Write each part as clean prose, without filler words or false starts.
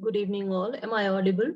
Good evening, all. Am I audible?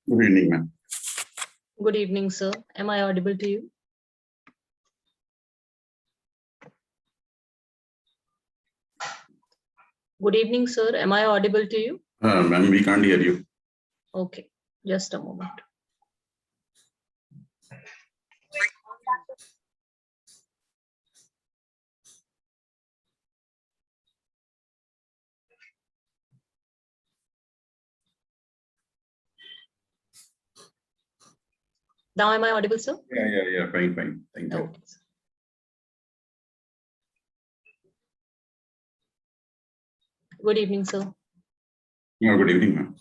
Good evening, ma'am. Good evening, sir. Am I audible to you? Good evening, sir. Am I audible to you? Ma'am, we can't hear you. Okay, just a moment. Now, am I audible, sir? Yeah. Fine. Thank you. Okay. Good evening, sir. Yeah, good evening, ma'am.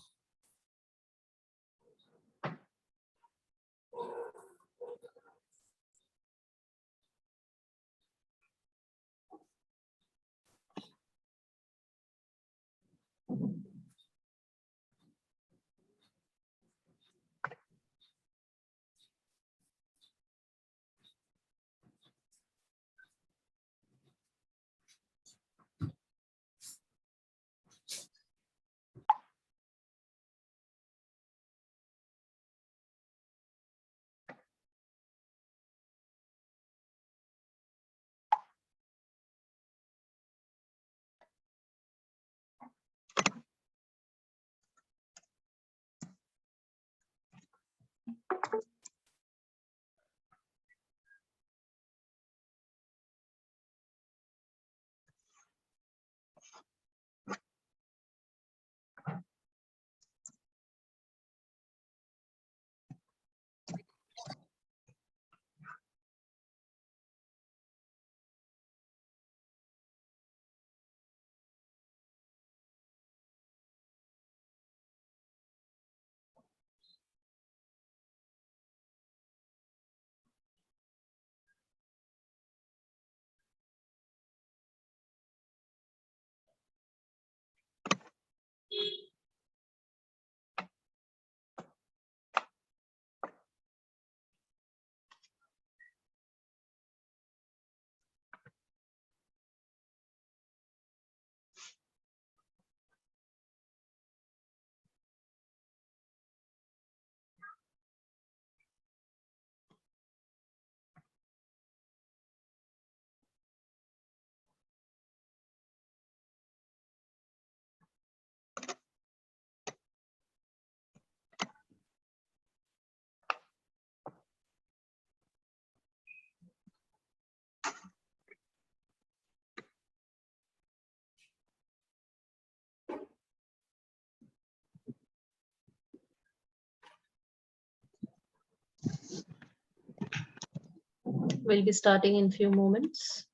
We'll be starting in few minutes.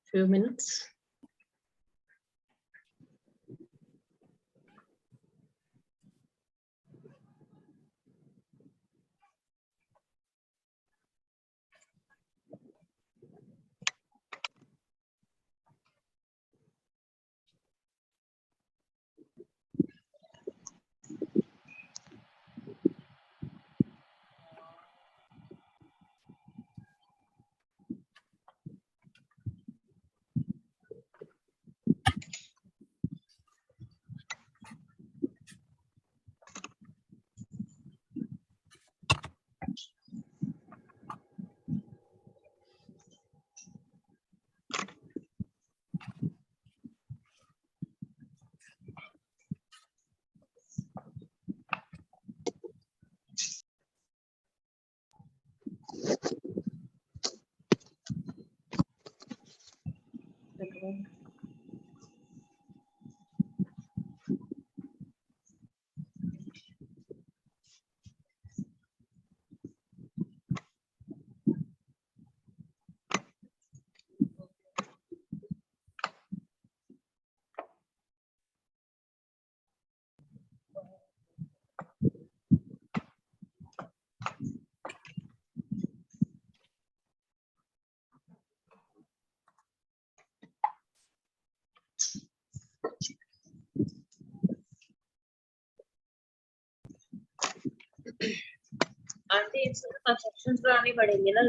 Aunty इसमें constructions बनानी पड़ेंगी ना.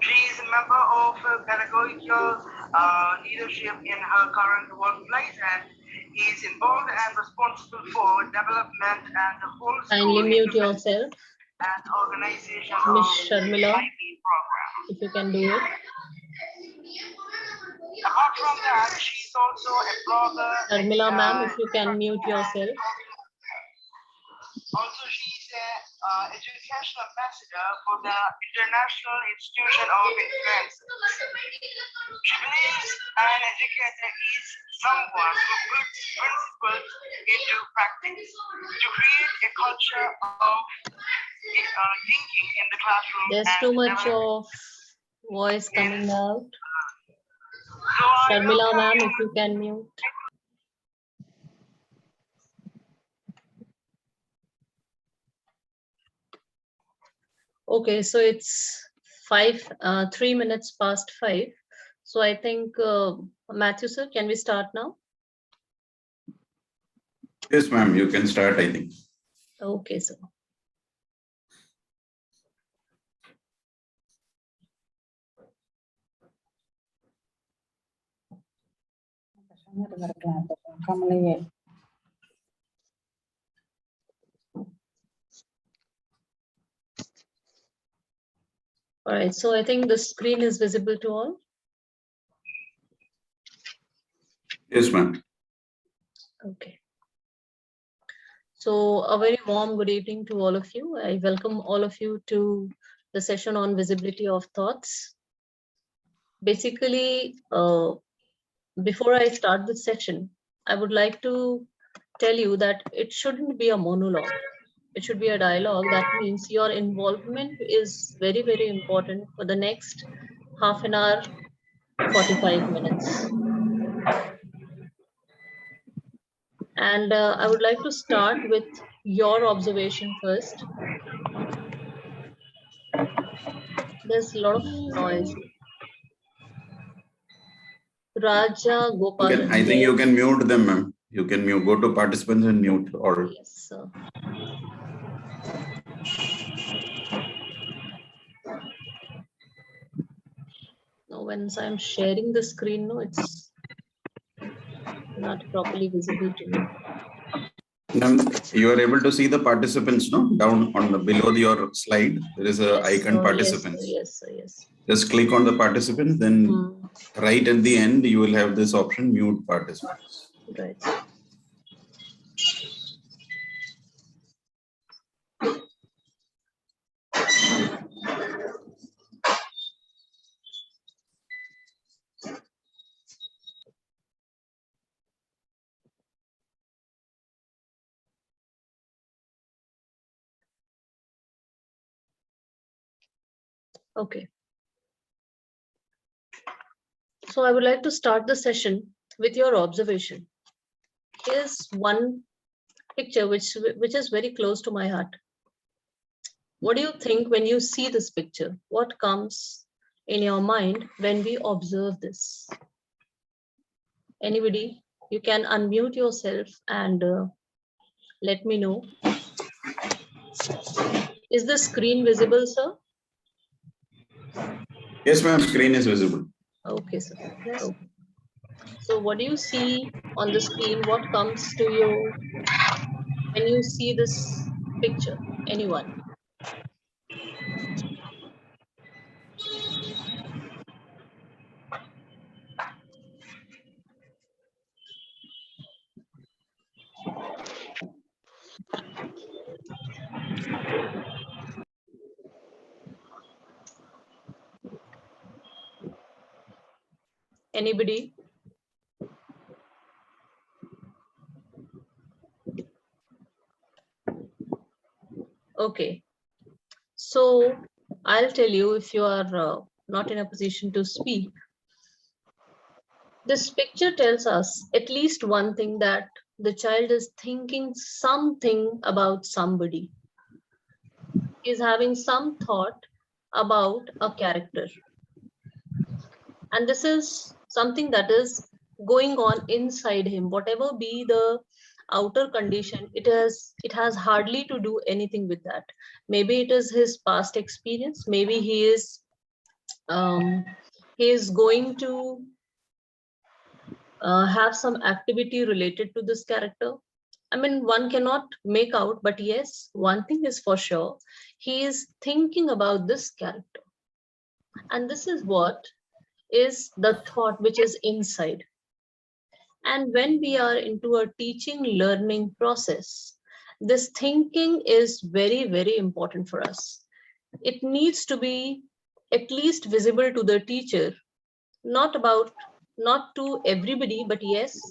She is a member of pedagogical leadership in her current workplace and is involved and responsible for development and the whole Kindly mute yourself, and organization Miss of Sharmila, IB program. if you can do it. Apart from that, she's also a blogger. Sharmila ma'am, if you can mute yourself. Also, she's an educational ambassador for the International Institution of Influence. She believes an educator is someone who puts principles into practice to create a culture of thinking in the classroom. There's and too much develop- of voice coming out. So I Sharmila welcome ma'am, you. if you can mute. Okay, so it's 3 minutes past 5. So I think, Matthew sir, can we start now? Yes, ma'am, you can start, I think. Okay, sir. All right, so I think the screen is visible to all. Yes, ma'am. Okay. So a very warm good evening to all of you. I welcome all of you to the session on visibility of thoughts. Basically, before I start this session, I would like to tell you that it shouldn't be a monologue. It should be a dialogue. That means your involvement is very, very important for the next half an hour, 45 minutes. And I would like to start with your observation first. There's a lot of noise. Raja Gopalan. I think you can mute them, ma'am. You can mute, go to participants and mute or. Yes, sir. Now, once I'm sharing the screen, no, it's not properly visible to me. Ma'am, you are able to see the participants, no? Down on the below your slide, there is a Yes, icon sir, participants. Yes, sir, yes. Just click on the participants, then right at the end, you will have this option, mute participants. Right. Okay. So I would like to start the session with your observation. Here's one picture which is very close to my heart. What do you think when you see this picture? What comes in your mind when we observe this? Anybody? You can unmute yourself and let me know. Is the screen visible, sir? Yes, ma'am, screen is visible. Okay, sir. Okay. So what do you see on the screen? What comes to you when you see this picture? Anyone? Anybody? Okay. So I'll tell you if you are not in a position to speak. This picture tells us at least one thing, that the child is thinking something about somebody. He's having some thought about a character. And this is something that is going on inside him. Whatever be the outer condition, it has hardly to do anything with that. Maybe it is his past experience. Maybe he is going to have some activity related to this character. I mean, one cannot make out, but yes, one thing is for sure. He is thinking about this character. And this is what is the thought which is inside. And when we are into a teaching learning process, this thinking is very, very important for us. It needs to be at least visible to the teacher, not to everybody, but yes,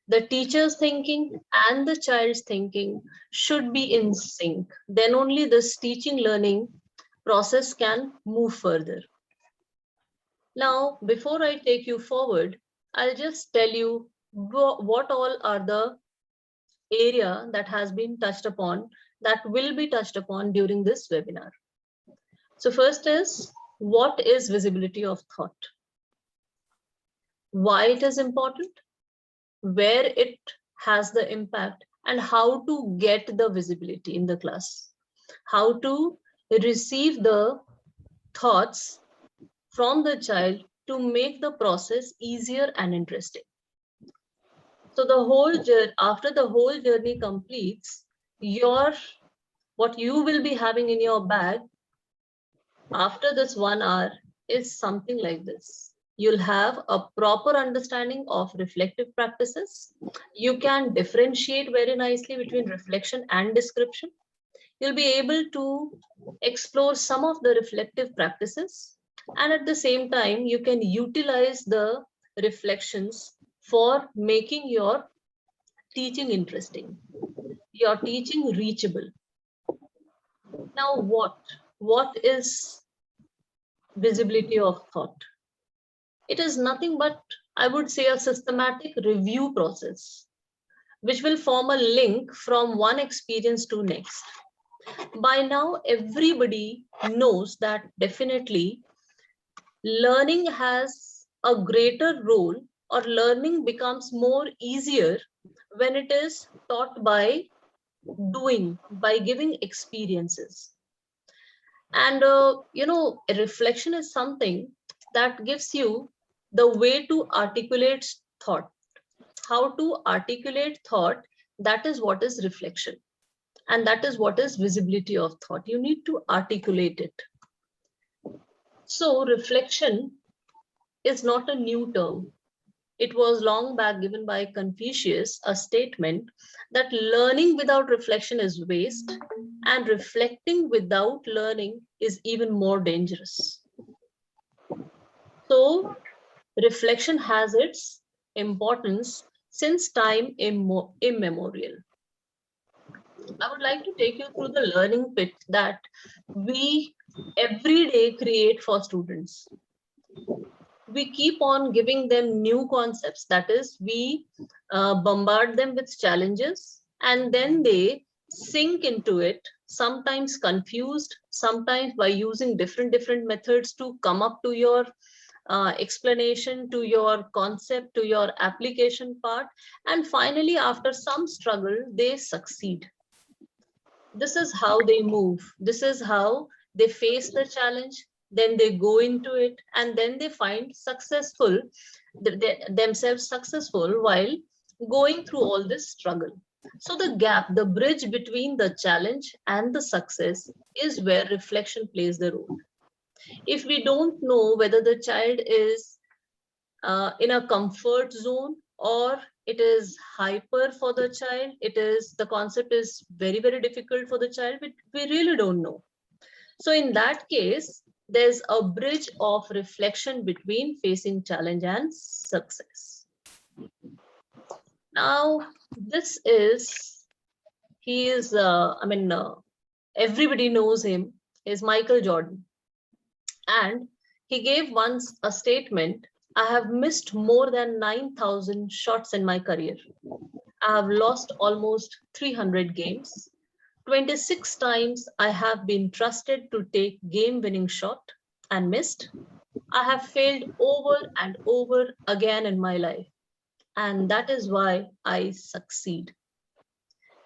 the teacher's thinking and the child's thinking should be in sync. Then only this teaching learning process can move further. Now, before I take you forward, I'll just tell you what all are the area that has been touched upon, that will be touched upon during this webinar. So first is, what is visibility of thought? Why it is important, where it has the impact, and how to get the visibility in the class, how to receive the thoughts from the child to make the process easier and interesting. So the whole journey, after the whole journey completes, what you will be having in your bag after this 1 hour is something like this. You'll have a proper understanding of reflective practices. You can differentiate very nicely between reflection and description. You'll be able to explore some of the reflective practices, and at the same time, you can utilize the reflections for making your teaching interesting, your teaching reachable. Now, what is visibility of thought? It is nothing but, I would say, a systematic review process, which will form a link from one experience to next. By now, everybody knows that definitely learning has a greater role, or learning becomes more easier when it is taught by doing, by giving experiences. And a reflection is something that gives you the way to articulate thought. How to articulate thought, that is what is reflection. And that is what is visibility of thought. You need to articulate it. So reflection is not a new term. It was long back given by Confucius, a statement that learning without reflection is waste, and reflecting without learning is even more dangerous. So reflection has its importance since time immemorial. I would like to take you through the learning pit that we every day create for students. We keep on giving them new concepts. That is, we bombard them with challenges and then they sink into it, sometimes confused, sometimes by using different methods to come up to your explanation, to your concept, to your application part. And finally, after some struggle, they succeed. This is how they move. This is how they face the challenge. Then they go into it and then they find successful, themselves successful while going through all this struggle. So the gap, the bridge between the challenge and the success is where reflection plays the role. If we don't know whether the child is in a comfort zone or it is hyper for the child, the concept is very difficult for the child, we really don't know. So in that case, there's a bridge of reflection between facing challenge and success. Now this is, everybody knows him, is Michael Jordan. And he gave once a statement, I have missed more than 9,000 shots in my career. I have lost almost 300 games. 26 times I have been trusted to take game-winning shot and missed. I have failed over and over again in my life. And that is why I succeed.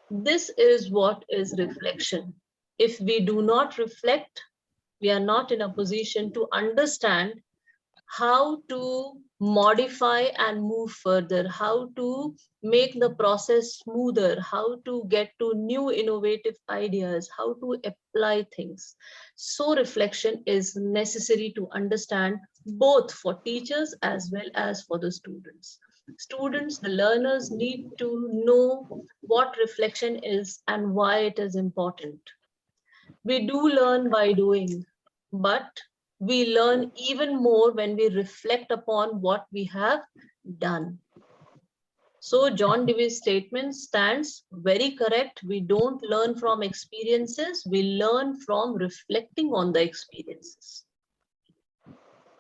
This is what is reflection. If we do not reflect, we are not in a position to understand how to modify and move further, how to make the process smoother, how to get to new innovative ideas, how to apply things. So reflection is necessary to understand both for teachers as well as for the students. Students, the learners need to know what reflection is and why it is important. We do learn by doing, but we learn even more when we reflect upon what we have done. So John Dewey's statement stands very correct. We don't learn from experiences, we learn from reflecting on the experiences.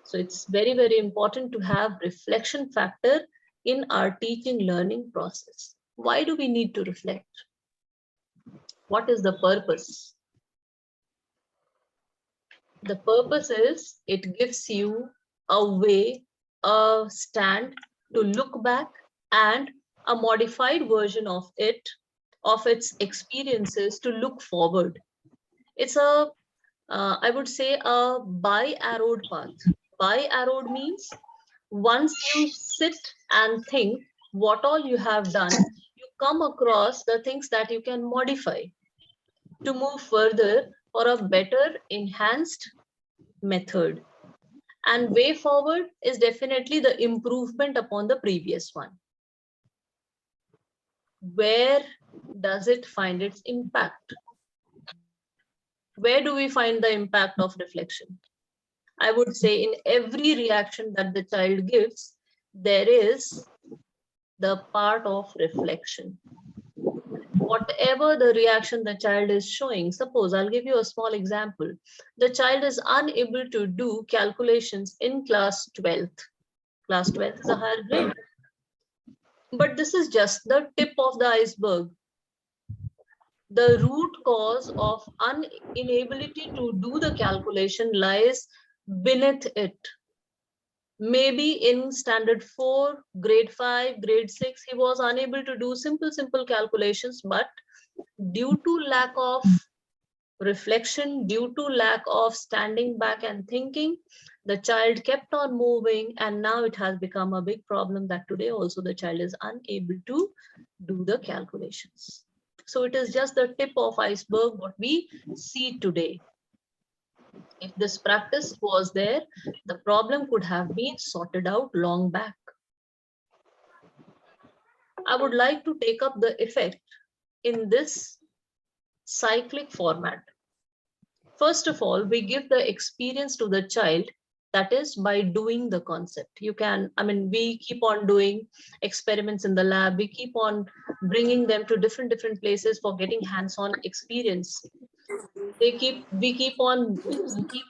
So it's very important to have reflection factor in our teaching learning process. Why do we need to reflect? What is the purpose? The purpose is it gives you a way, a stand to look back and a modified version of it, of its experiences to look forward. It's I would say a bi-arrowed path. Bi-arrowed means once you sit and think what all you have done, you come across the things that you can modify to move further for a better enhanced method. And way forward is definitely the improvement upon the previous one. Where does it find its impact? Where do we find the impact of reflection? I would say in every reaction that the child gives, there is the part of reflection. Whatever the reaction the child is showing, suppose I'll give you a small example. The child is unable to do calculations in class 12th. Class 12th is a higher grade. But this is just the tip of the iceberg. The root cause of inability to do the calculation lies beneath it. Maybe in standard 4, grade 5, grade 6, he was unable to do simple calculations, but due to lack of reflection, due to lack of standing back and thinking, the child kept on moving, and now it has become a big problem that today also the child is unable to do the calculations. So it is just the tip of iceberg what we see today. If this practice was there, the problem could have been sorted out long back. I would like to take up the effect in this cyclic format. First of all, we give the experience to the child That is by doing the concept. You can, I mean, we keep on doing experiments in the lab. We keep on bringing them to different places for getting hands-on experience. We keep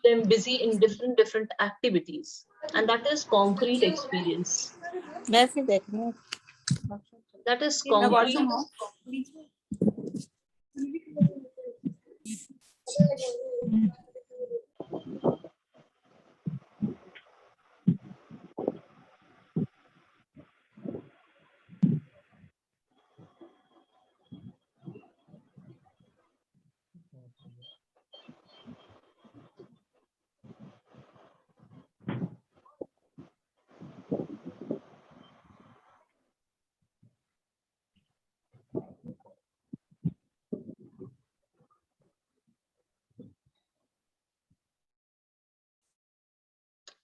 them busy in different activities, and that is concrete experience. That is concrete.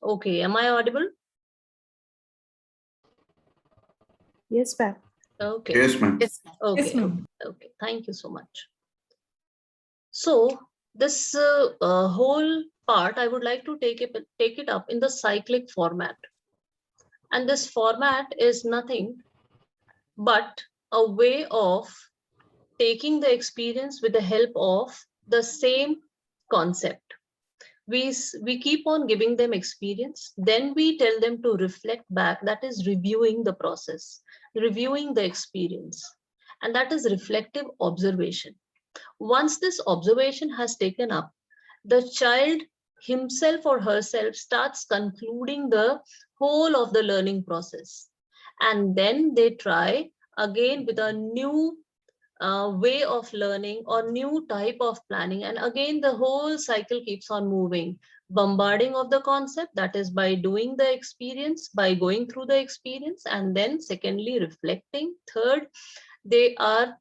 Okay, am I audible? Yes, ma'am. Okay. Yes, ma'am. Okay. Yes, ma'am. Okay. Thank you so much. So this whole part, I would like to take it up in the cyclic format. And this format is nothing but a way of taking the experience with the help of the same concept. We keep on giving them experience, then we tell them to reflect back, that is reviewing the process, reviewing the experience, and that is reflective observation. Once this observation has taken up, the child himself or herself starts concluding the whole of the learning process, and then they try again with a new way of learning or new type of planning, and again the whole cycle keeps on moving. Bombarding of the concept, that is by doing the experience, by going through the experience, and then secondly reflecting. Third, they are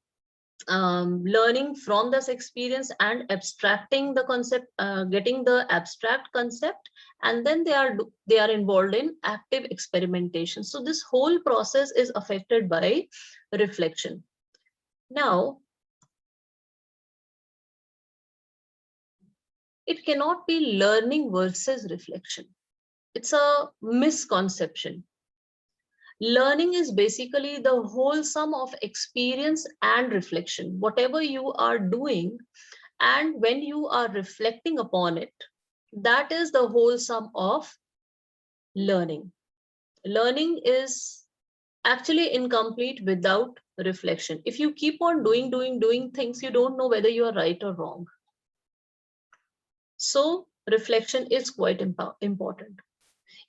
learning from this experience and abstracting the concept, getting the abstract concept, and then they are involved in active experimentation. So this whole process is affected by reflection. Now, it cannot be learning versus reflection. It's a misconception. Learning is basically the whole sum of experience and reflection. Whatever you are doing, and when you are reflecting upon it, that is the whole sum of learning. Learning is actually incomplete without reflection. If you keep on doing things, you don't know whether you are right or wrong. So reflection is quite important.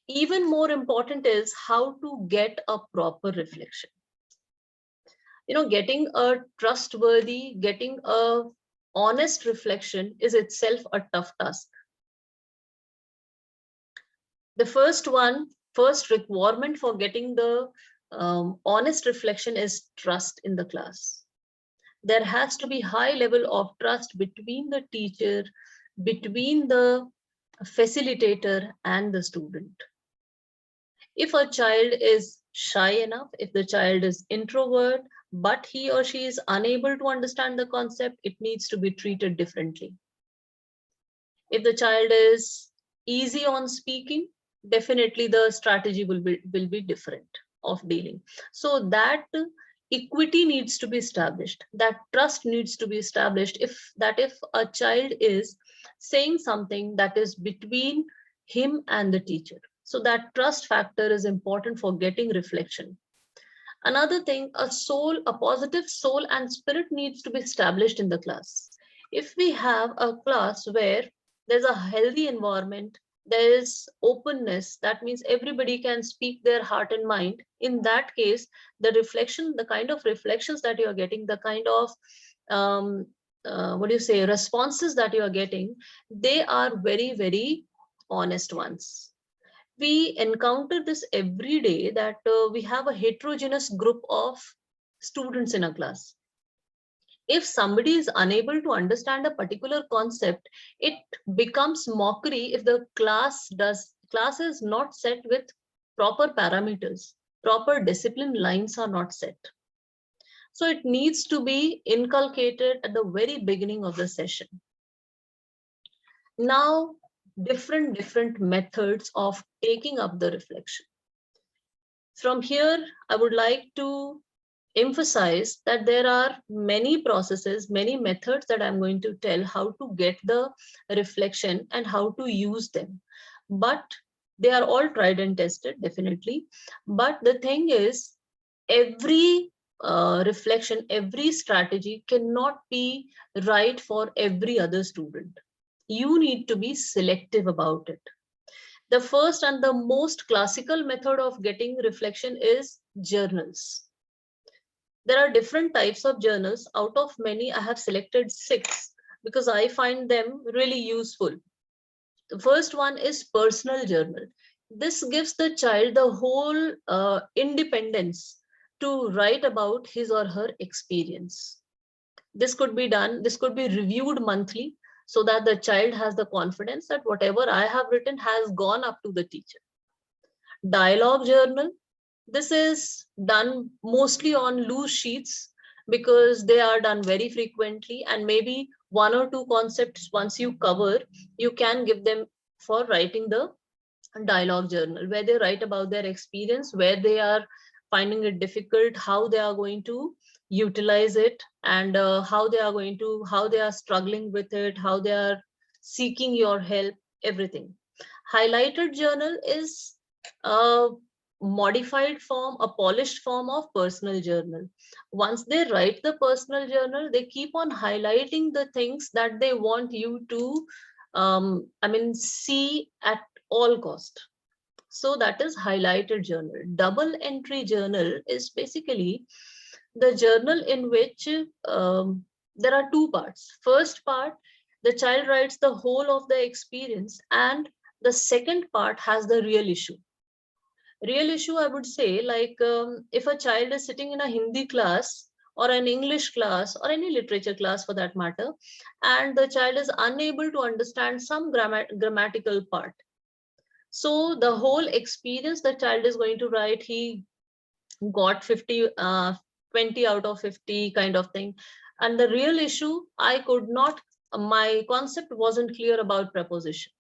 Even more important is how to get a proper reflection. Getting a trustworthy, getting a honest reflection is itself a tough task. The first requirement for getting the honest reflection is trust in the class. There has to be high level of trust between the teacher, between the facilitator and the student. If a child is shy enough, if the child is introvert, but he or she is unable to understand the concept, it needs to be treated differently. If the child is easy on speaking, definitely the strategy will be different of dealing. So that equity needs to be established, that trust needs to be established, if a child is saying something that is between him and the teacher. So that trust factor is important for getting reflection. Another thing, a positive soul and spirit needs to be established in the class. If we have a class where there's a healthy environment, there is openness, that means everybody can speak their heart and mind. In that case, the kind of reflections that you are getting, the kind of responses that you are getting, they are very, very honest ones. We encounter this every day, that we have a heterogeneous group of students in a class. If somebody is unable to understand a particular concept, it becomes mockery if the class is not set with proper parameters, proper discipline lines are not set. So it needs to be inculcated at the very beginning of the session. Now, different methods of taking up the reflection. From here, I would like to emphasize that there are many processes, many methods that I'm going to tell how to get the reflection and how to use them. But they are all tried and tested, definitely. But the thing is, every reflection, every strategy cannot be right for every other student. You need to be selective about it. The first and the most classical method of getting reflection is journals. There are different types of journals. Out of many, I have selected 6 because I find them really useful. The first one is personal journal. This gives the child the whole independence to write about his or her experience. This could be done, this could be reviewed monthly so that the child has the confidence that whatever I have written has gone up to the teacher. Dialogue journal. This is done mostly on loose sheets because they are done very frequently, and maybe 1 or 2 concepts once you cover, you can give them for writing the dialogue journal, where they write about their experience, where they are finding it difficult, how they are going to utilize it, and how they are struggling with it, how they are seeking your help, everything. Highlighted journal is a modified form, a polished form of personal journal. Once they write the personal journal, they keep on highlighting the things that they want you to see at all cost. So that is highlighted journal. Double entry journal is basically the journal in which there are 2 parts. First part, the child writes the whole of the experience, and the second part has the real issue. Real issue, I would say, like if a child is sitting in a Hindi class or an English class or any literature class for that matter, and the child is unable to understand some grammatical part. So the whole experience the child is going to write, he got 20 out of 50 kind of thing. And the real issue, my concept wasn't clear about preposition.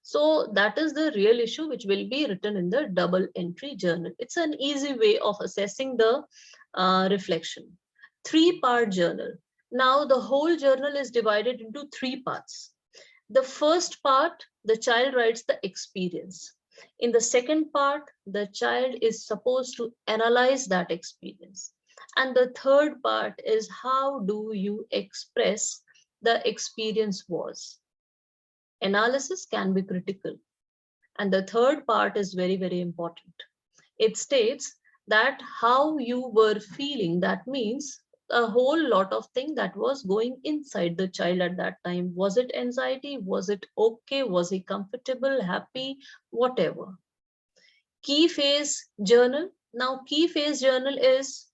So that is the real issue which will be written in the double entry journal. It's an easy way of assessing the reflection. 3-part journal. Now the whole journal is divided into 3 parts. The first part, the child writes the experience. In the second part, the child is supposed to analyze that experience. And the third part is how do you express the experience was. Analysis can be critical. And the third part is very, very important. It states that how you were feeling, that means a whole lot of things that was going inside the child at that time. Was it anxiety? Was it okay? Was he comfortable, happy, whatever? Key phase journal. Now, key phase journal is,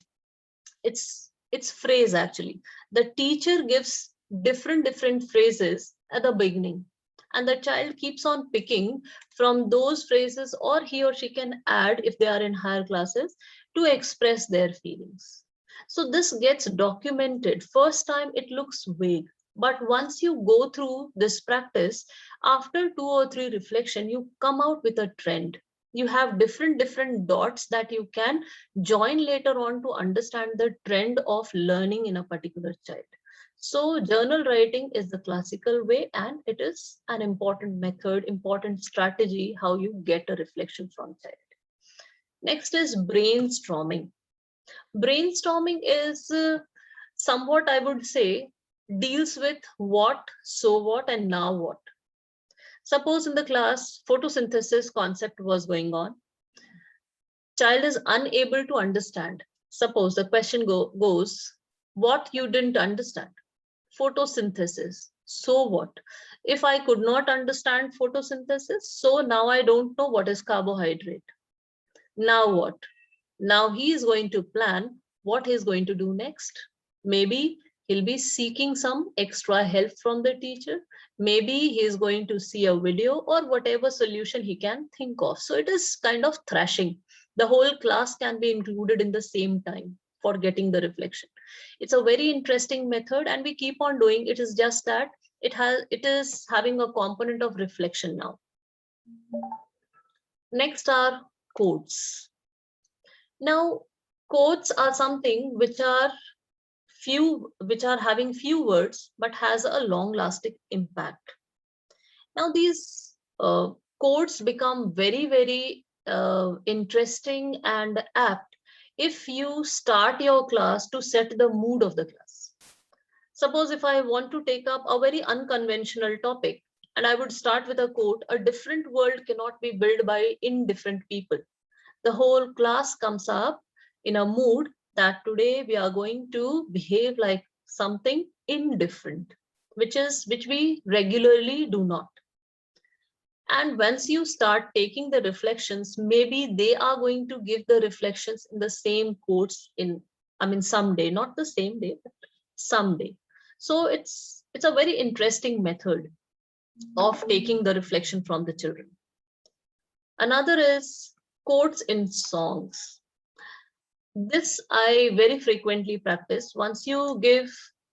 it's phrase actually. The teacher gives different phrases at the beginning, and the child keeps on picking from those phrases, or he or she can add if they are in higher classes to express their feelings. So this gets documented. First time it looks vague, but once you go through this practice, after 2 or 3 reflection, you come out with a trend. You have different dots that you can join later on to understand the trend of learning in a particular child. So journal writing is the classical way, and it is an important method, important strategy, how you get a reflection from child. Next is brainstorming. Brainstorming is somewhat, I would say, deals with what, so what, and now what. Suppose in the class, photosynthesis concept was going on. Child is unable to understand. Suppose the question goes, what you didn't understand? Photosynthesis. So what? If I could not understand photosynthesis, so now I don't know what is carbohydrate. Now what? Now he is going to plan what he's going to do next. Maybe he'll be seeking some extra help from the teacher. Maybe he is going to see a video or whatever solution he can think of. So it is kind of thrashing. The whole class can be included in the same time for getting the reflection. It's a very interesting method, and we keep on doing it. Is just that it is having a component of reflection now. Next are quotes. Now, quotes are something which are having few words but has a long lasting impact. Now these quotes become very interesting and apt if you start your class to set the mood of the class. Suppose if I want to take up a very unconventional topic and I would start with a quote, a different world cannot be built by indifferent people. The whole class comes up in a mood that today we are going to behave like something indifferent, which we regularly do not. And once you start taking the reflections, maybe they are going to give the reflections in the same quotes someday, not the same day, but someday. So it's a very interesting method of taking the reflection from the children. Another is quotes in songs. This I very frequently practice. Once you give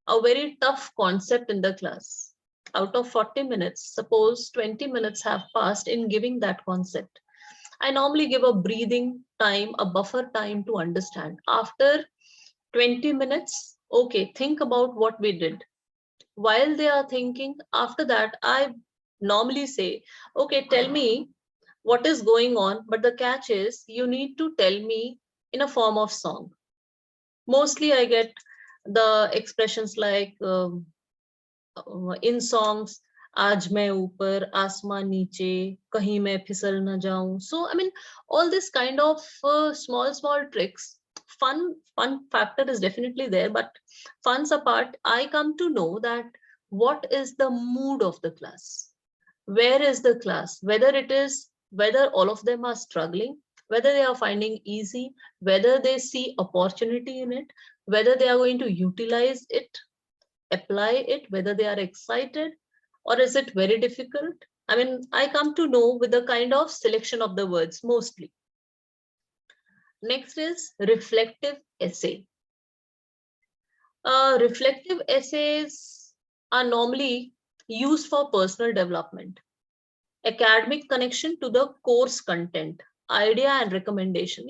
a very tough concept in the class, out of 40 minutes, suppose 20 minutes have passed in giving that concept. I normally give a breathing time, a buffer time to understand. After 20 minutes, okay, think about what we did. While they are thinking, after that, I normally say, okay, tell me what is going on, but the catch is you need to tell me in a form of song. Mostly I get the expressions like in songs, आज मैं ऊपर आसमान नीचे कहीं मैं फिसल न जाऊं. So all this kind of small tricks. Fun factor is definitely there, but funs apart, I come to know that what is the mood of the class, where is the class, whether all of them are struggling, whether they are finding easy, whether they see opportunity in it, whether they are going to utilize it, apply it, whether they are excited, or is it very difficult. I come to know with the kind of selection of the words mostly. Next is reflective essay. Reflective essays are normally used for personal development, academic connection to the course content, idea and recommendation.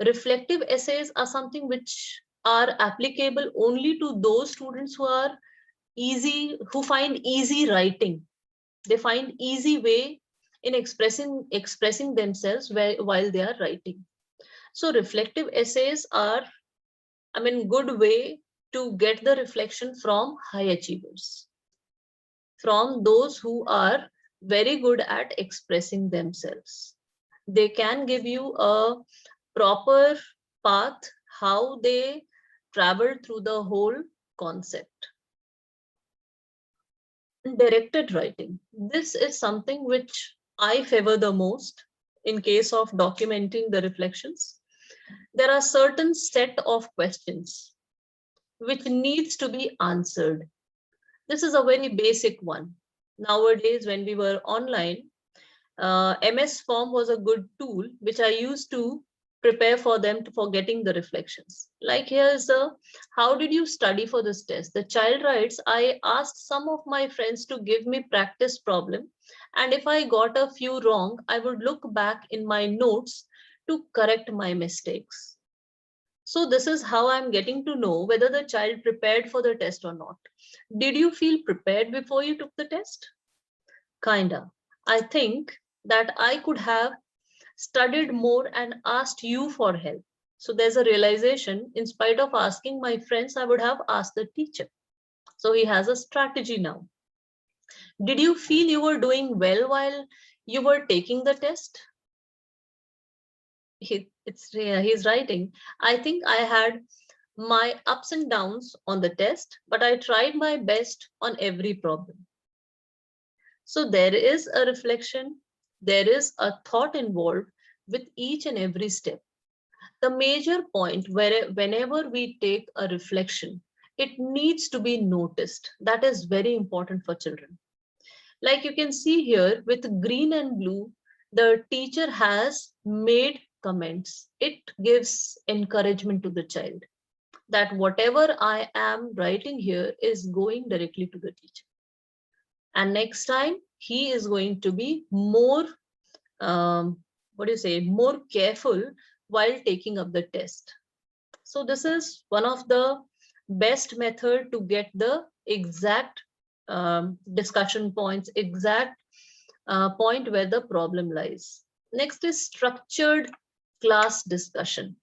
Reflective essays are something which are applicable only to those students who find easy writing. They find easy way in expressing themselves while they are writing. So reflective essays are, good way to get the reflection from high achievers, from those who are very good at expressing themselves. They can give you a proper path how they travel through the whole concept. Directed writing. This is something which I favor the most in case of documenting the reflections. There are certain set of questions which needs to be answered. This is a very basic one. Nowadays, when we were online, MS Form was a good tool which I used to prepare for them for getting the reflections. Like here's how did you study for this test? The child writes, I asked some of my friends to give me practice problem, and if I got a few wrong, I would look back in my notes to correct my mistakes. So this is how I'm getting to know whether the child prepared for the test or not. Did you feel prepared before you took the test? Kinda. I think that I could have studied more and asked you for help. So there's a realization, in spite of asking my friends, I would have asked the teacher. So he has a strategy now. Did you feel you were doing well while you were taking the test? He's writing, I think I had my ups and downs on the test, but I tried my best on every problem. So there is a reflection, there is a thought involved with each and every step. The major point whenever we take a reflection, it needs to be noticed. That is very important for children. Like you can see here with green and blue, the teacher has made comments. It gives encouragement to the child that whatever I am writing here is going directly to the teacher. And next time he is going to be more, more careful while taking up the test. So this is one of the best method to get the exact discussion points, exact point where the problem lies. Next is structured class discussion.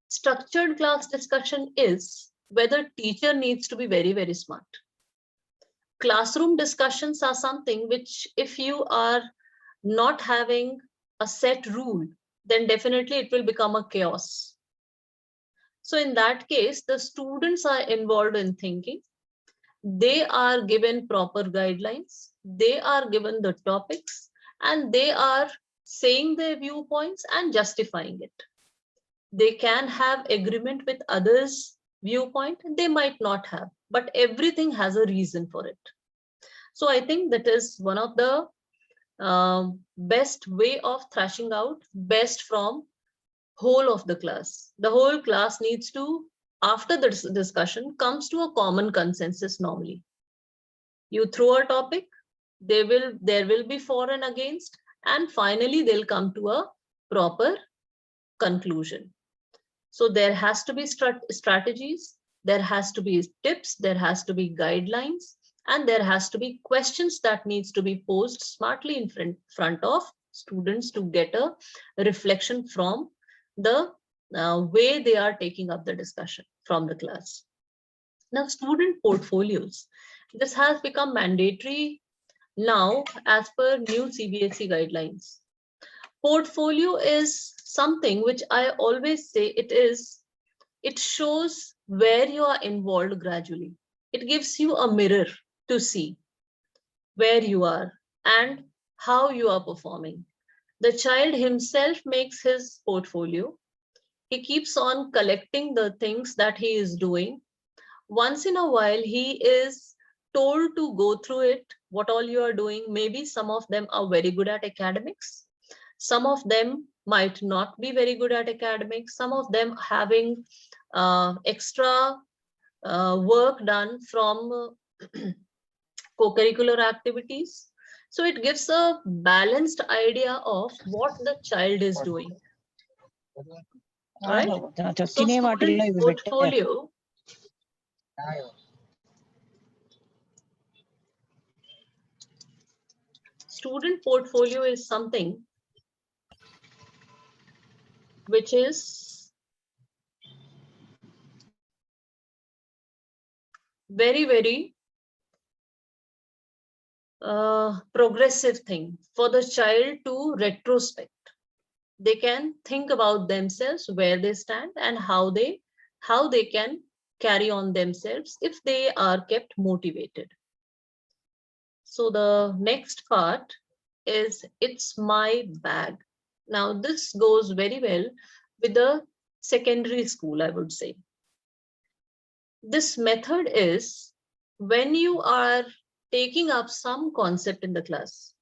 Structured class discussion is whether teacher needs to be very, very smart. Classroom discussions are something which, if you are not having a set rule, then definitely it will become a chaos. So in that case, the students are involved in thinking. They are given proper guidelines. They are given the topics, and they are saying their viewpoints and justifying it. They can have agreement with others' viewpoint. They might not have, but everything has a reason for it. So I think that is one of the best way of thrashing out best from whole of the class. The whole class needs to, after the discussion, comes to a common consensus normally. You throw a topic, there will be for and against, and finally they'll come to a proper conclusion. So there has to be strategies, there has to be tips, there has to be guidelines, and there has to be questions that needs to be posed smartly in front of students to get a reflection from the way they are taking up the discussion from the class. Now, student portfolios. This has become mandatory now as per new CBSE guidelines. Portfolio is something which I always say it shows where you are involved gradually. It gives you a mirror to see where you are and how you are performing. The child himself makes his portfolio. He keeps on collecting the things that he is doing. Once in a while, he is told to go through it, what all you are doing. Maybe some of them are very good at academics. Some of them might not be very good at academics. Some of them having extra work done from co-curricular activities. So it gives a balanced idea of what the child is doing. Right? So student portfolio is something which is very, very progressive thing for the child to retrospect. They can think about themselves, where they stand, and how they can carry on themselves if they are kept motivated. So the next part is It's My Bag. Now this goes very well with the secondary school, I would say. This method is when you are taking up some concept in the class,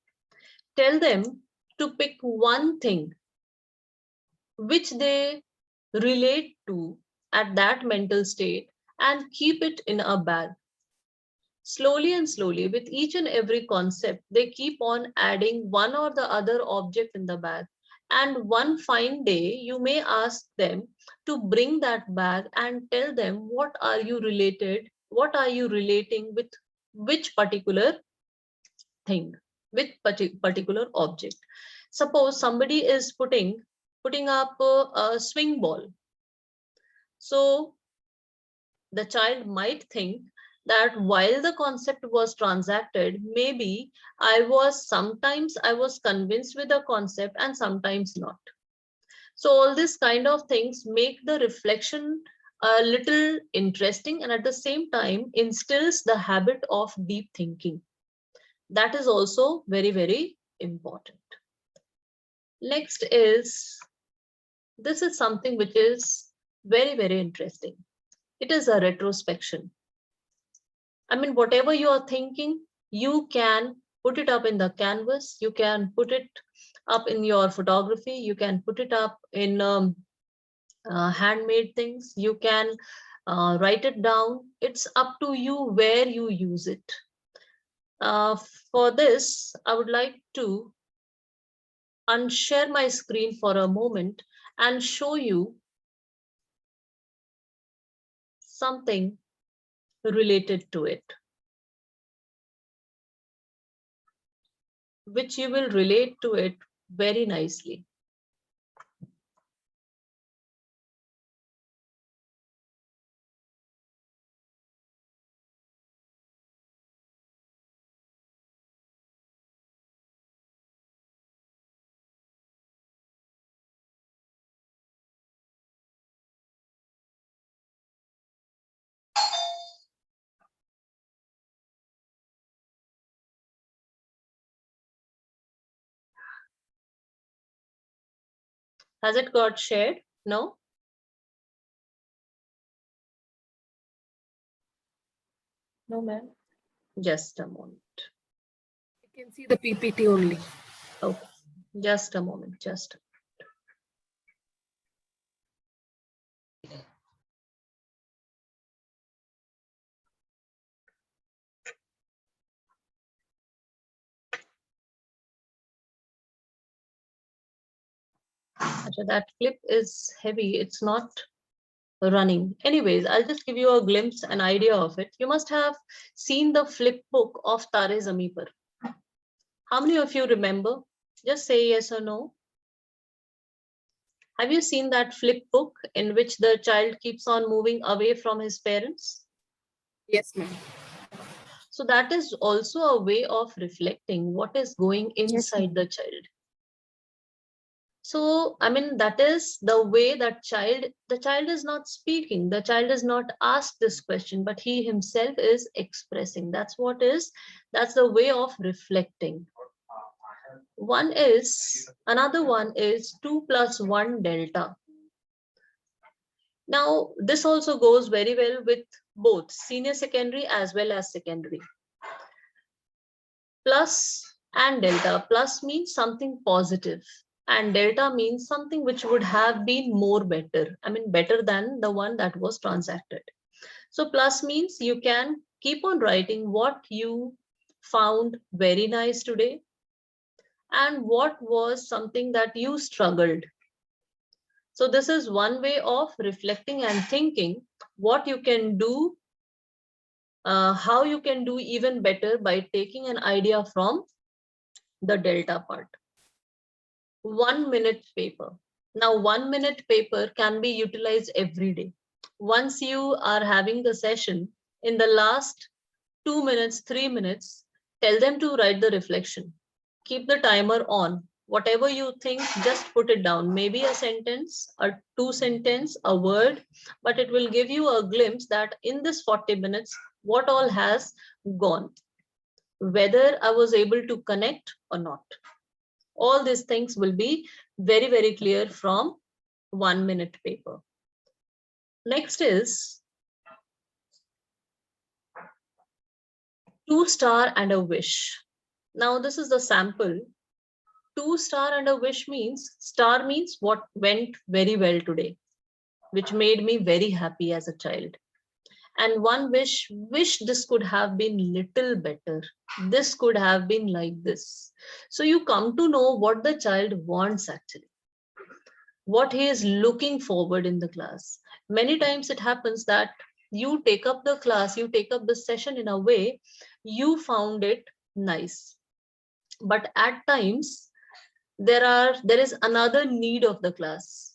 tell them to pick one thing which they relate to at that mental state and keep it in a bag. Slowly and slowly, with each and every concept, they keep on adding one or the other object in the bag. And one fine day, you may ask them to bring that bag and tell them what are you relating with which particular thing, with particular object. Suppose somebody is putting up a swing ball. So the child might think that while the concept was transacted, maybe sometimes I was convinced with the concept and sometimes not. So all these kind of things make the reflection a little interesting, and at the same time instills the habit of deep thinking. That is also very, very important. Next is, this is something which is very, very interesting. It is a retrospection. I mean, whatever you are thinking, you can put it up in the canvas, you can put it up in your photography, you can put it up in handmade things, you can write it down. It's up to you where you use it. For this, I would like to unshare my screen for a moment and show you something related to it, which you will relate to it very nicely. Has it got shared? No? No, ma'am. Just a moment. You can see the PPT only. Okay, just a moment, just. Achha, that clip is heavy, it's not running. Anyways, I'll just give you a glimpse, an idea of it. You must have seen the flip book of Tare Zameen Par. How many of you remember? Just say yes or no. Have you seen that flip book in which the child keeps on moving away from his parents? Yes, ma'am. So that is also a way of reflecting what is going inside the child. So, I mean, that is the way that the child is not speaking, the child is not asked this question, but he himself is expressing. That's the way of reflecting. Another one is 2 + 1 delta. Now, this also goes very well with both senior secondary as well as secondary. Plus and delta. Plus means something positive, and delta means something which would have been more better. I mean, better than the one that was transacted. So plus means you can keep on writing what you found very nice today and what was something that you struggled. So this is one way of reflecting and thinking what you can do, how you can do even better by taking an idea from the delta part. 1 minute paper. Now 1 minute paper can be utilized every day. Once you are having the session, in the last 2 minutes, 3 minutes, tell them to write the reflection. Keep the timer on. Whatever you think, just put it down. Maybe a sentence, a 2 sentence, a word, but it will give you a glimpse that in this 40 minutes, what all has gone, whether I was able to connect or not. All these things will be very, very clear from 1 minute paper. Next is 2 star and a wish. Now this is the sample. 2 star and a wish means, star means what went very well today, which made me very happy as a child. And 1 wish this could have been little better. This could have been like this. So you come to know what the child wants actually, what he is looking forward in the class. Many times it happens that you take up the class, you take up the session in a way you found it nice. But at times there is another need of the class.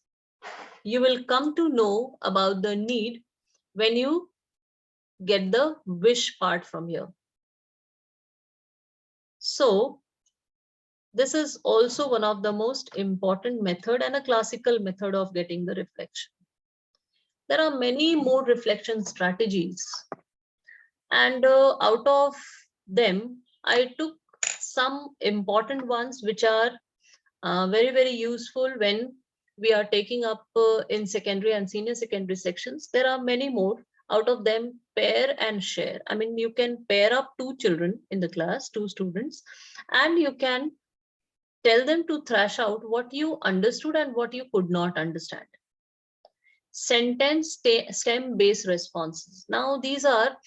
You will come to know about the need when you get the wish part from here. So this is also one of the most important method and a classical method of getting the reflection. There are many more reflection strategies, and out of them I took some important ones which are very, very useful when we are taking up in secondary and senior secondary sections. There are many more. Out of them, pair and share. I mean, you can pair up 2 children in the class, 2 students, and you can tell them to thrash out what you understood and what you could not understand. Sentence stem based responses. Now these are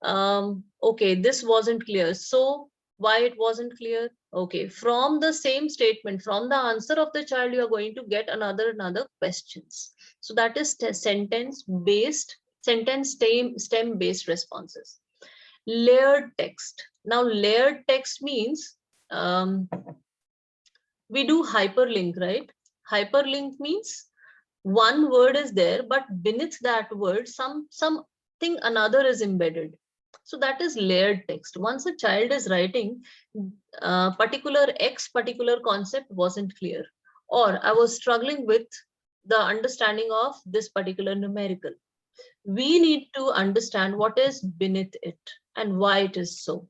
okay, this wasn't clear. So why it wasn't clear? Okay, from the same statement, from the answer of the child, you are going to get another questions. So that is sentence stem based responses. Layered text. Now layered text means we do hyperlink, right? Hyperlink means one word is there, but beneath that word something another is embedded. So that is layered text. Once a child is writing particular concept wasn't clear, or I was struggling with the understanding of this particular numerical, we need to understand what is beneath it and why it is so.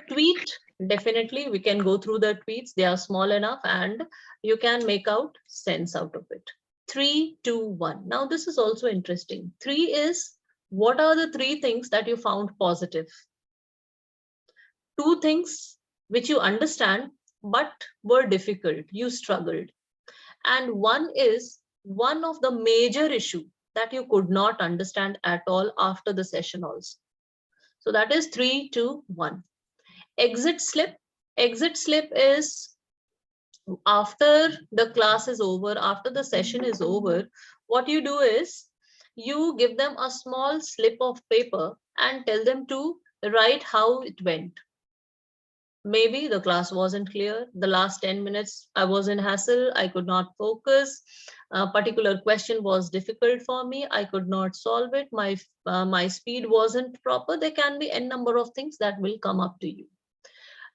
Tweet, definitely we can go through the tweets. They are small enough and you can make out sense out of it. 3, 2, 1. Now this is also interesting. 3 is, what are the 3 things that you found positive? 2 things which you understand but were difficult, you struggled. And 1 is one of the major issue that you could not understand at all after the session also. So that is 3, 2, 1. Exit slip. Exit slip is after the class is over, after the session is over, what you do is you give them a small slip of paper and tell them to write how it went. Maybe the class wasn't clear. The last 10 minutes I was in hassle. I could not focus. A particular question was difficult for me. I could not solve it. My speed wasn't proper. There can be n number of things that will come up to you.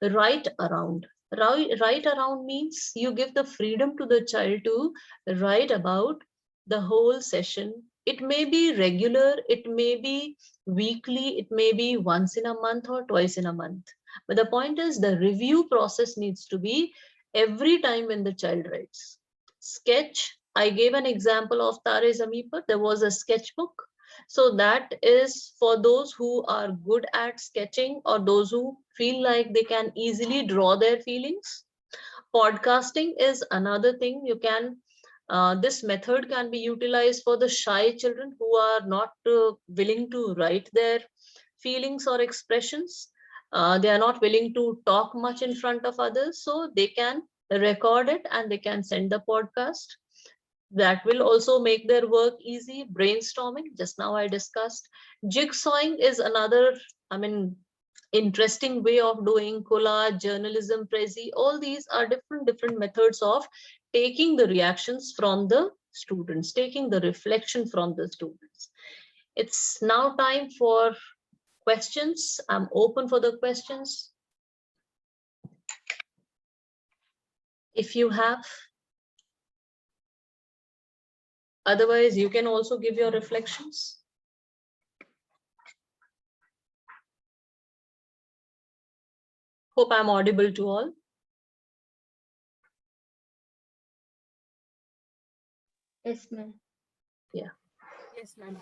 Write around. Write around means you give the freedom to the child to write about the whole session. It may be regular, it may be weekly, it may be once in a month or twice in a month. But the point is the review process needs to be every time when the child writes. Sketch, I gave an example of Tare Zameen Par. There was a sketchbook. So that is for those who are good at sketching or those who feel like they can easily draw their feelings. Podcasting is another thing you can, this method can be utilized for the shy children who are not willing to write their feelings or expressions. They are not willing to talk much in front of others, so they can record it and they can send the podcast. That will also make their work easy. Brainstorming, just now I discussed. Jigsawing is another, interesting way of doing. Collage, journalism, prezi, all these are different methods of taking the reactions from the students, taking the reflection from the students. It's now time for questions. I'm open for the questions. If you have. Otherwise, you can also give your reflections. Hope I'm audible to all. Yes, ma'am. Yeah. Yes, ma'am.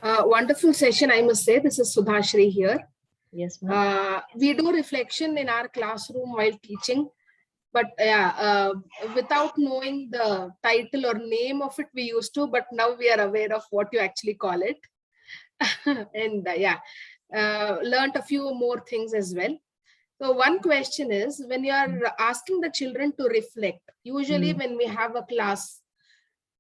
Wonderful session, I must say. This is Sudhashri here. Yes, ma'am. We do reflection in our classroom while teaching, but without knowing the title or name of it, we used to, but now we are aware of what you actually call it. And learned a few more things as well. So one question is, when you are asking the children to reflect, usually when we have a class,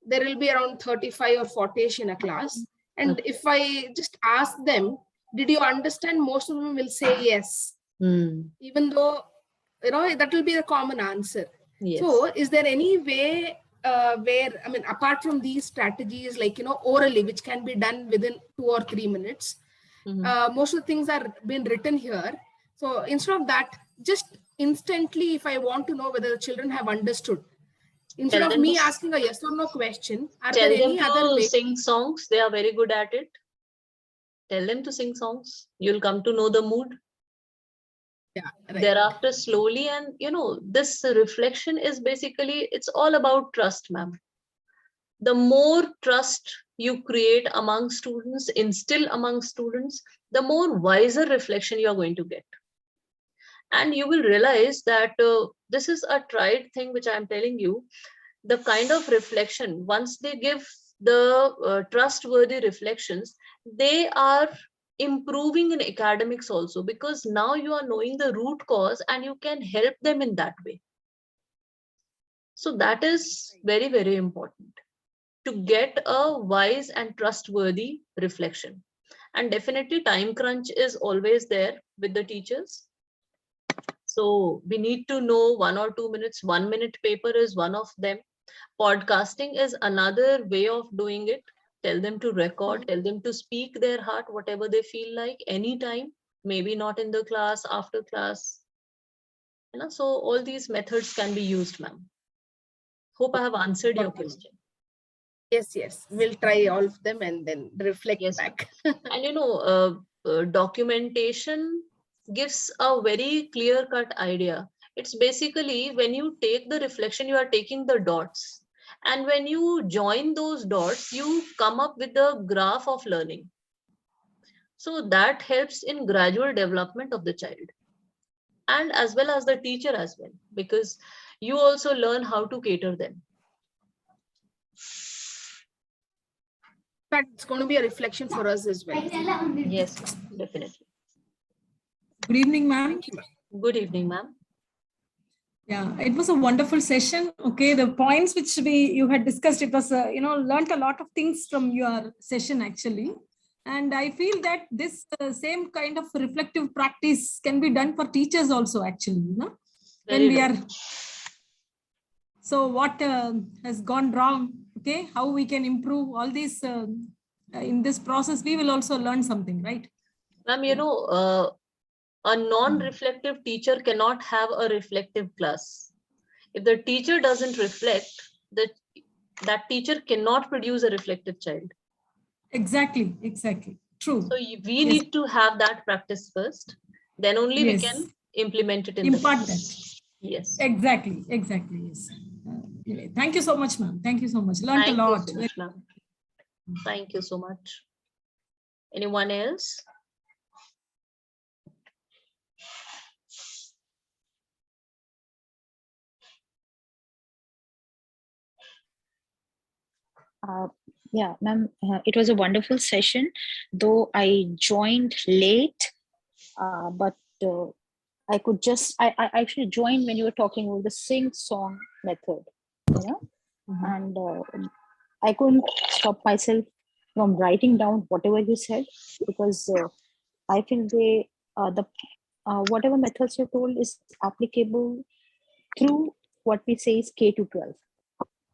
there will be around 35 or 40ish in a class. And if I just ask them, did you understand? Most of them will say yes. Even though, that will be the common answer. Yes. So is there any way where, apart from these strategies, like, orally, which can be done within 2 or 3 minutes, most of the things are been written here. So instead of that, just instantly, if I want to know whether the children have understood, instead of me asking a yes or no question, are there any other ways? Sing songs. They are very good at it. Tell them to sing songs. You'll come to know the mood. Yeah, right. Thereafter, slowly, and this reflection is basically, it's all about trust, ma'am. The more trust you create among students, instill among students, the more wiser reflection you are going to get. And you will realize that this is a tried thing, which I'm telling you. The kind of reflection, once they give the trustworthy reflections, they are improving in academics also, because now you are knowing the root cause and you can help them in that way. So that is very, very important to get a wise and trustworthy reflection. And definitely time crunch is always there with the teachers. So we need to know 1 or 2 minutes, 1 minute paper is one of them. Podcasting is another way of doing it. Tell them to record, tell them to speak their heart, whatever they feel like, anytime, maybe not in the class, after class. So all these methods can be used, ma'am. Hope I have answered your question. Yes. We'll try all of them and then reflect Yes, back. And documentation gives a very clear-cut idea. It's basically when you take the reflection, you are taking the dots. And when you join those dots, you come up with a graph of learning. So that helps in gradual development of the child. And as well as the teacher as well, because you also learn how to cater them. But it's going to be a reflection for us as well. Yes, ma'am, definitely. Good evening, ma'am. Thank you, ma'am. Good evening, ma'am. Yeah, it was a wonderful session. Okay, the points which you had discussed, it was learned a lot of things from your session actually, and I feel that this same kind of reflective practice can be done for teachers also actually. When Very we right. are. So what has gone wrong? Okay, how we can improve all these in this process? We will also learn something, right? Ma'am, a non-reflective teacher cannot have a reflective class. If the teacher doesn't reflect, that teacher cannot produce a reflective child. Exactly. True. So we need to have that practice first. Then only we can implement it in impart the class. that. Yes. Exactly. Yes. Anyway, thank you so much, ma'am. Thank you so much. Learned Thank a you lot. so much, ma'am. Thank you so much. Anyone else? Yeah, ma'am, it was a wonderful session, though I joined late, but I could just, I actually joined when you were talking about the sing song method, and I couldn't stop myself from writing down whatever you said, because I feel whatever methods you told is applicable through what we say is K to 12.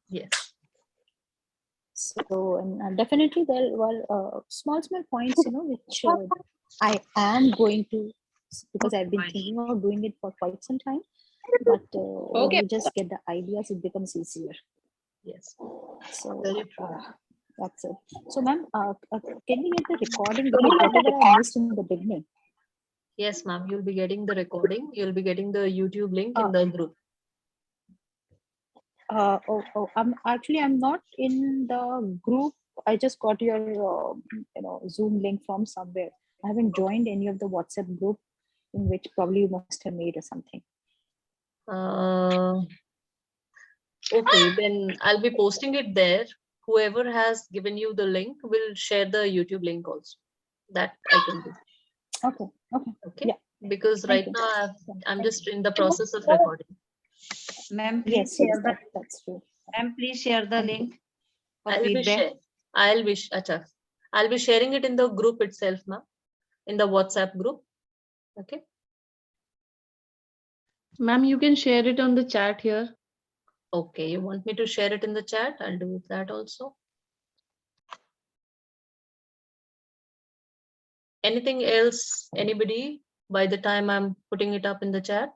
Yes. So, and definitely there were small points, which I am going to, because I've been thinking of doing it for quite some time. But when you just get the ideas, it becomes easier. Yes. So Very true. that's it. So, ma'am, can we get the recording? Because whatever I missed in the beginning. Yes, ma'am. You'll be getting the recording. You'll be getting the YouTube link in the group. I'm not in the group. I just got your Zoom link from somewhere. I haven't joined any of the WhatsApp group in which probably you must have made or something. Okay, then I'll be posting it there. Whoever has given you the link will share the YouTube link also. That I can do. Okay. Yeah. Because Thank right you. now I'm just in the process of recording. Ma'am, please Yes, share that's true. Ma'am, please share the link for I'll be feedback. I'll be sharing it in the group itself, ma'am, in the WhatsApp group. Okay. Ma'am, you can share it on the chat here. Okay, you want me to share it in the chat? I'll do that also. Anything else, anybody, by the time I'm putting it up in the chat?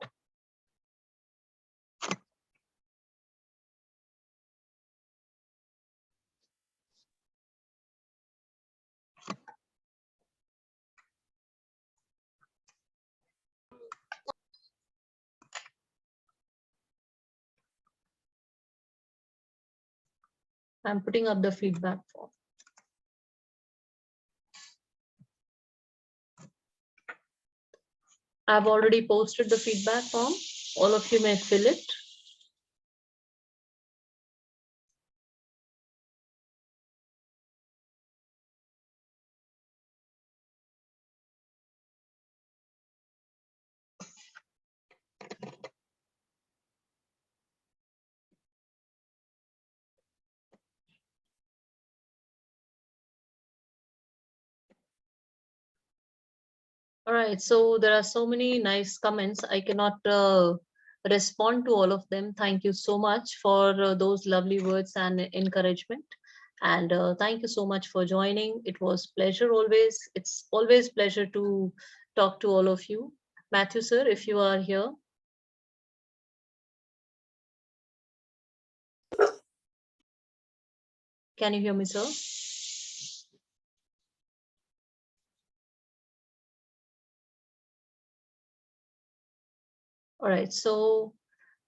I'm putting up the feedback form. I've already posted the feedback form. All of you may fill it. All right, so there are so many nice comments. I cannot respond to all of them. Thank you so much for those lovely words and encouragement. And thank you so much for joining. It was pleasure always. It's always pleasure to talk to all of you. Matthew, sir, if you are here. Can you hear me, sir? All right, so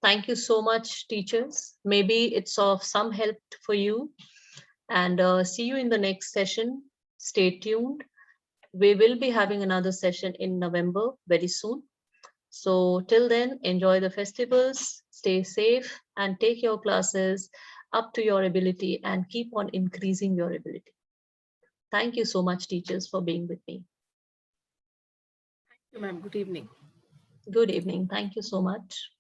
thank you so much, teachers. Maybe it's of some help for you. And see you in the next session. Stay tuned. We will be having another session in November very soon. So till then, enjoy the festivals, stay safe, and take your classes up to your ability and keep on increasing your ability. Thank you so much, teachers, for being with me. Thank you, ma'am. Good evening. Good evening. Thank you so much.